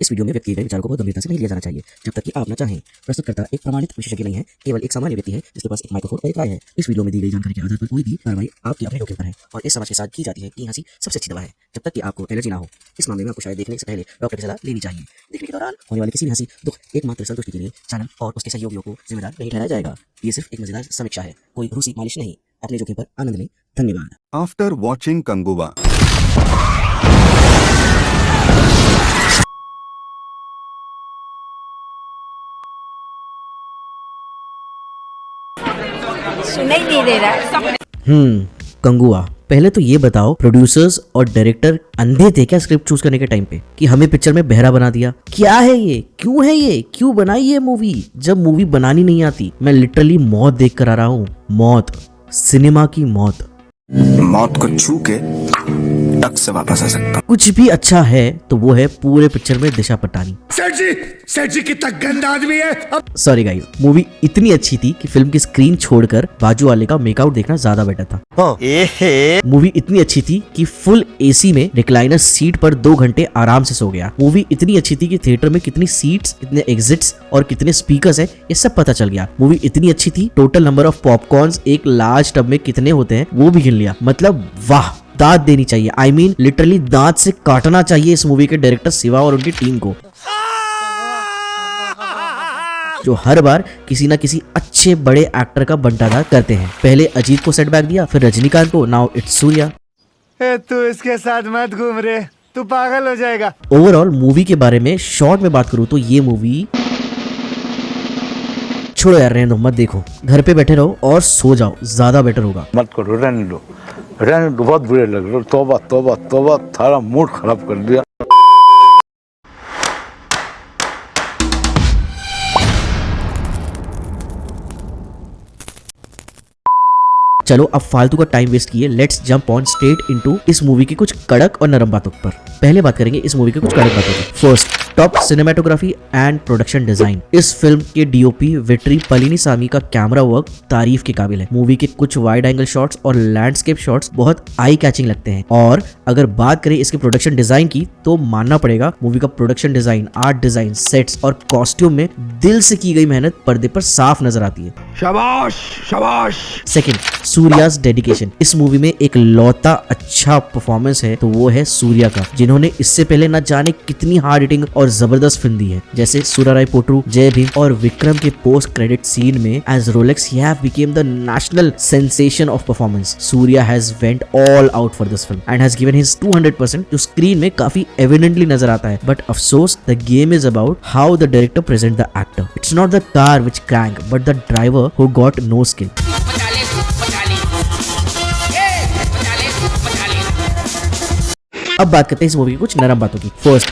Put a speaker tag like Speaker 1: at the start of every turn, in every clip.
Speaker 1: इस वीडियो में व्यक्त किए गए विचारों को बहुत गंभीरता से नहीं लिया जाना चाहिए जब तक कि आप न चाहें। प्रस्तुतकर्ता एक प्रमाणित विशेषज्ञ नहीं है, केवल एक सामान्य व्यक्ति है जिसके पास एक माइक्रोफोन और एक राय है। इस वीडियो में दी गई जानकारी के आधार पर कोई भी कार्रवाई आपके अपने जोखिम पर है और इस समाज के साथ की जाती है कि हंसी सबसे अच्छी दवा है जब तक कि आपको एलर्जी ना हो। इस मामले में आपको शायद देखने से पहले डॉक्टर की सलाह लेनी चाहिए। देखने के दौरान होने वाली किसी भी हंसी, दुख एकमात्र संतुष्टि के लिए चैनल और उसके सहयोगियों को जिम्मेदार नहीं ठहराया जाएगा। ये सिर्फ एक मजेदार समीक्षा है, कोई रूसी मालिश नहीं। अपने जोखिम पर आनंद लें। धन्यवाद।
Speaker 2: After watching Kanguva,
Speaker 3: सुनाई नहीं दे रहा।
Speaker 1: कंगुआ। पहले तो ये बताओ, प्रोड्यूसर्स और डायरेक्टर अंधे थे क्या स्क्रिप्ट चूज करने के टाइम पे कि हमें पिक्चर में बहरा बना दिया? क्या है ये? क्यों है ये? क्यों बनाई ये मूवी जब मूवी बनानी नहीं आती? मैं लिटरली मौत देख कर आ रहा हूँ। मौत, सिनेमा की मौत।
Speaker 2: मौत को छू के टक से वापस आ सकता।
Speaker 1: कुछ भी अच्छा है तो वो है पूरे पिक्चर में दिशा पटानी।
Speaker 4: सेठ जी कितना गंदा आदमी है।
Speaker 1: सॉरी गाइस, मूवी इतनी अच्छी थी कि फिल्म की स्क्रीन छोड़कर बाजू वाले का मेकआउट देखना ज्यादा बेटर था। मूवी इतनी अच्छी थी कि फुल एसी में रिक्लाइनर सीट पर 2 घंटे आराम से सो गया। मूवी इतनी अच्छी थी कि थिएटर में कितनी सीट्स, कितने एग्जिट्स और कितने स्पीकर्स है ये सब पता चल गया। मूवी इतनी अच्छी थी, टोटल नंबर ऑफ पॉपकॉर्न्स एक लार्ज टब में कितने होते हैं वो भी गिन लिया। मतलब वाह, दांत देनी चाहिए। I mean, लिटरली दांत से काटना चाहिए इस मूवी के डायरेक्टर शिवा और उनकी टीम को, जो हर बार किसी ना किसी अच्छे बड़े एक्टर का बंटाधार करते हैं। पहले अजीत को सेटबैक दिया, फिर रजनीकांत को, नाउ इट्स सूर्या।
Speaker 4: तू इसके साथ मत घूम रे, तू पागल हो जाएगा।
Speaker 1: ओवरऑल मूवी के बारे में शॉर्ट में बात करूं तो ये मूवी छोड़ो यार, रहने दो, मत देखो। घर पे बैठे रहो और सो जाओ, ज्यादा बेटर होगा।
Speaker 5: मत करो, रहने दो, बहुत बुरे लग रहे हो। तौबा तौबा तौबा, थारा मूड खराब कर दिया।
Speaker 1: चलो अब फालतू का टाइम वेस्ट किए, let's jump on straight into इस मूवी की कुछ कड़क और नरम बातों पर। पहले बात करेंगे इस मूवी की कुछ कड़क बातों की। First, top cinematography and production design. इस फिल्म के डीओपी विट्री पलिनीसामी का कैमरा वर्क तारीफ के काबिल है। मूवी के कुछ वाइड एंगल शॉट्स और लैंडस्केप शॉट्स बहुत आई कैचिंग लगते हैं। और अगर बात करें इसके प्रोडक्शन डिजाइन की तो मानना पड़ेगा मूवी का production design, art design, sets और कॉस्ट्यूम में दिल से की गई मेहनत पर्दे पर साफ नजर आती है।
Speaker 4: शाबाश शाबाश।
Speaker 1: Second, Suriya's dedication. इस मूवी में एक लौता अच्छा परफॉर्मेंस है तो वो है सूर्या का, जिन्होंने इससे पहले न जाने कितनी हार्ड हिटिंग और जबरदस्त फिल्म दी है, जैसे सुराराय पोट्रू, जय भीम और विक्रम के पोस्ट क्रेडिट सीन में as Rolex he have become the national sensation of performance. Suriya has went all out for this film and has given his 200%, जो स्क्रीन में काफी एविडेंटली नजर आता है। बट अफसोस, the game is about how the director present the actor. It's not the car which crank but the driver who got no skill. अब बात करते हैं इस मूवी की कुछ नरम बातों की। फर्स्ट,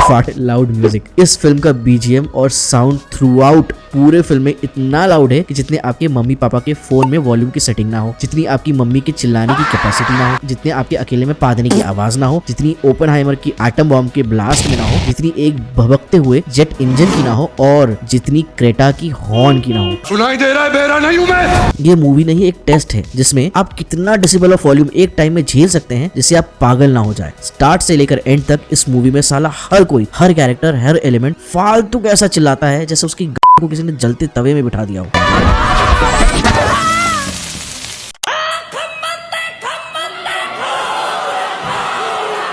Speaker 1: फाट लाउड म्यूजिक। इस फिल्म का बीजीएम और साउंड थ्रू आउट पूरे फिल्म में इतना लाउड है कि जितने आपके मम्मी पापा के फोन में वॉल्यूम की सेटिंग ना हो, जितनी आपकी मम्मी के चिल्लाने की कैपेसिटी ना हो, जितने आपके अकेले में पादने की आवाज ना हो, जितनी ओपनहाइमर की एटम बॉम्ब के ब्लास्ट में ना हो, जितनी एक भभकते हुए जेट इंजन की ना हो और जितनी क्रेटा की हॉर्न की ना हो।
Speaker 4: सुनाई दे रहा है, बेरा नहीं हूं मैं।
Speaker 1: ये मूवी नहीं, एक टेस्ट है जिसमें आप कितना डेसिबल ऑफ वॉल्यूम एक टाइम में झेल सकते हैं जिससे आप पागल ना हो जाए। स्टार्ट से लेकर एंड तक इस मूवी में साला हर कोई, हर कैरेक्टर, हर एलिमेंट फालतू कैसा चिल्लाता है जैसे उसकी को किसी ने जलते तवे में बिठा दिया हो।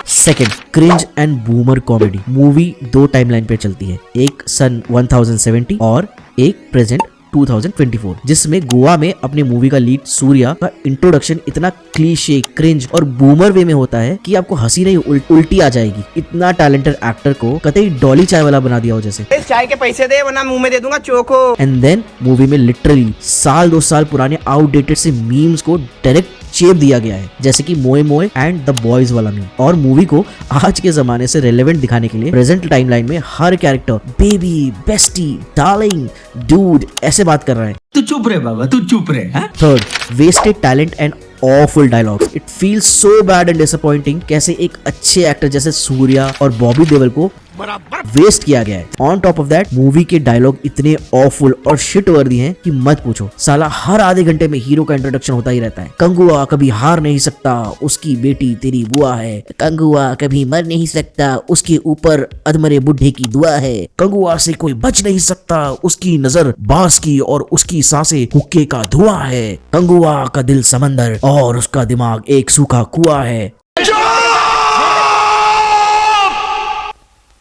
Speaker 1: Second, cringe and boomer comedy. Movie 2 timeline पे चलती है, एक सन 1070 और एक प्रेजेंट 2024, जिसमें गोवा में अपने मूवी का लीड सूर्या का इंट्रोडक्शन इतना क्लीशे, क्रिंज और बूमर वे में होता है कि आपको हंसी नहीं उल्टी आ जाएगी। इतना टैलेंटेड एक्टर को कतई डॉली चाय वाला बना दिया हो जैसे।
Speaker 6: चाय के पैसे दे वरना मुंह में दे दूंगा चोको।
Speaker 1: एंड देन मूवी में लिटरली साल 2 साल पुराने आउटडेटेड से मीम्स को डायरेक्ट चेप दिया गया है, जैसे कि मोए मोए एंड द बॉयज वाला मीम। और मूवी को आज के जमाने से रेलेवेंट दिखाने के लिए प्रेजेंट टाइमलाइन में हर character baby, bestie, darling, dude ऐसे बात कर रहा है।
Speaker 7: तू चुप रहे बाबा, तू चुप रहे।
Speaker 1: Third, wasted talent and awful dialogues. It feels so bad and disappointing. कैसे एक अच्छे एक्टर जैसे सूर्या और बॉबी देओल को वेस्ट किया गया है। On top of that movie के डायलॉग इतने ऑफुल और शिट वर्दी हैं कि मत पूछो। साला हर आधे घंटे में हीरो का इंट्रोडक्शन होता ही रहता है। कंगुआ कभी हार नहीं सकता, उसकी बेटी तेरी बुआ है। कंगुआ कभी मर नहीं सकता, उसके ऊपर अधमरे बुढ़े की दुआ है। कंगुआ से कोई बच नहीं सकता, उसकी नजर बांस की और उसकी सांसें हुक्के का धुआं है। कंगुआ का दिल समंदर और उसका दिमाग एक सूखा कुआं है।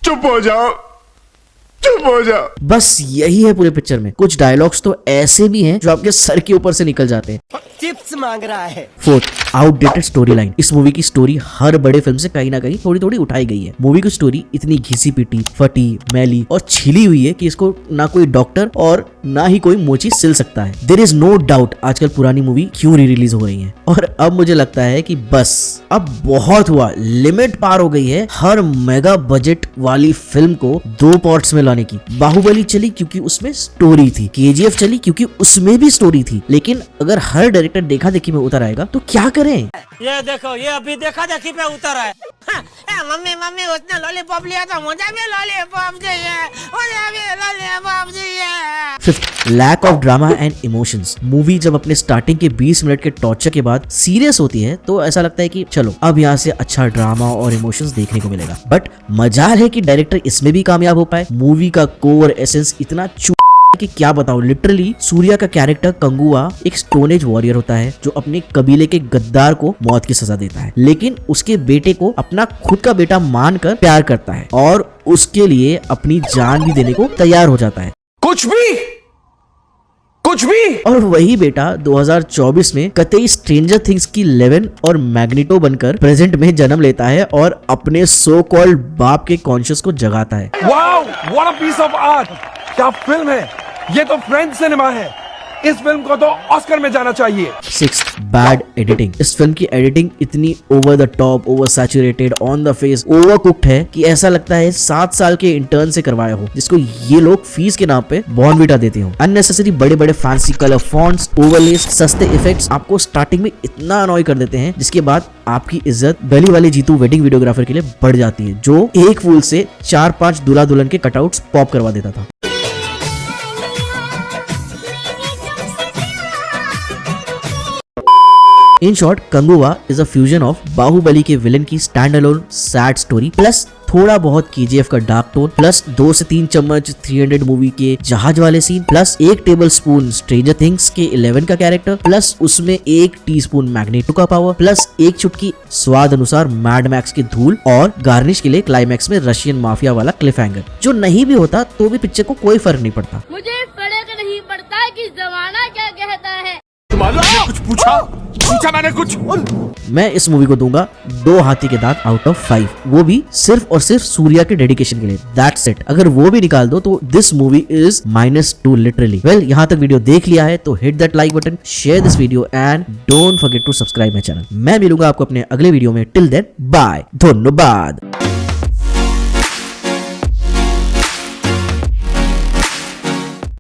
Speaker 4: चुप हो जाओ, चुप हो जाओ।
Speaker 1: बस यही है पूरे पिक्चर में। कुछ डायलॉग्स तो ऐसे भी हैं जो आपके सर के ऊपर से निकल जाते हैं।
Speaker 6: चिप्स मांग रहा है।
Speaker 1: Fourth, outdated story line. इस मूवी की स्टोरी हर बड़े फिल्म से कहीं ना कहीं थोड़ी थोड़ी उठाई गई है। मूवी की स्टोरी इतनी घिसी पिटी, फटी, मैली और छिली हुई है कि इसको ना कोई डॉक्टर और ना ही कोई मोची सिल सकता है। देयर इज नो डाउट आजकल पुरानी मूवी क्यों री रिलीज हो रही है। और अब मुझे लगता है कि बस अब बहुत हुआ, लिमिट पार हो गई है हर मेगा बजट वाली फिल्म को 2 पार्ट्स में लाने की। बाहुबली चली क्योंकि उसमें स्टोरी थी, KGF चली क्योंकि उसमें भी स्टोरी थी। लेकिन अगर हर डायरेक्टर देखा देखी में उतर आएगा तो क्या करें।
Speaker 6: ये देखो, ये अभी देखा देखी पे उतर है। मम्मी मम्मी उसने लॉलीपॉप लिया था, मुझे भी लॉलीपॉप चाहिए, मुझे भी लॉलीपॉप चाहिए।
Speaker 1: Fifth, lack of drama and emotions. Movie जब अपने स्टार्टिंग के 20 मिनट के टॉर्चर के बाद सीरियस होती है तो ऐसा लगता है कि चलो अब यहाँ से अच्छा ड्रामा और इमोशंस देखने को मिलेगा। बट मजाल है कि डायरेक्टर इसमें भी कामयाब हो पाए। मूवी का कोर एसेंस इतना कि क्या बताऊं। लिटरली सूर्या का कैरेक्टर कंगुआ एक स्टोन एज वॉरियर होता है जो अपने कबीले के गद्दार को मौत की सजा देता है, लेकिन उसके बेटे को अपना खुद का बेटा मानकर प्यार करता है और उसके लिए अपनी जान भी देने को तैयार हो जाता है।
Speaker 2: कुछ भी
Speaker 1: और वही बेटा 2024 में कतई स्ट्रेंजर थिंग्स की 11 और मैग्नेटो बनकर प्रेजेंट में जन्म लेता है और अपने सो कॉल्ड बाप के कॉन्शियस को जगाता है।
Speaker 8: Wow, what a piece of art! क्या फिल्म है ये, तो फ्रेंच सिनेमा है। इस फिल्म को तो ऑस्कर में जाना चाहिए।
Speaker 1: 6th, bad editing. इस फिल्म की एडिटिंग इतनी over the top, over saturated, on the face, over cooked है कि ऐसा लगता है 7 साल के इंटर्न से करवाया हो, जिसको ये लोग फीस के नाम पे बॉर्नविटा देते हो। अननेसेसरी बड़े बड़े फैंसी कलर फॉन्ट्स, ओवरलेस, सस्ते इफेक्ट्स आपको स्टार्टिंग में इतना अनॉय कर देते हैं जिसके बाद आपकी इज्जत गली वाले जीतू वेडिंग वीडियोग्राफर के लिए बढ़ जाती है, जो एक फूल से 4-5 दूल्हा दुल्हन के कटआउट्स पॉप करवा देता था। In short, Kanguva is a fusion of Baahubali के विलन की stand alone sad story plus थोड़ा बहुत KGF का डार्क टोन प्लस 2 से 3 चम्मच 300 मूवी के जहाज वाले scene plus 1 tablespoon Stranger Things के 11 का कैरेक्टर प्लस उसमें 1 टीस्पून मैग्नेटो का पावर प्लस 1 चुटकी स्वाद अनुसार मैड मैक्स की धूल और गार्निश के लिए क्लाइमैक्स में रशियन माफिया वाला क्लिफ हैंगर। जो नहीं भी होता तो भी पिक्चर को कोई फर्क नहीं पड़ता।
Speaker 3: मुझे फर्क नहीं पड़ता कि जमाना क्या कहता है।
Speaker 2: कुछ पूछा मैंने कुछ।
Speaker 1: मैं इस मूवी को दूंगा 2 हाथी के दांत आउट ऑफ 5, वो भी सिर्फ और सिर्फ सूर्या के डेडिकेशन के लिए। That's it. अगर वो भी निकाल दो तो this movie is -2 literally. Well, यहाँ तक वीडियो देख लिया है तो hit that like button, share this video and don't forget to subscribe my channel. मैं मिलूंगा आपको अपने अगले वीडियो में। टिल देन बाय, धन्यवाद।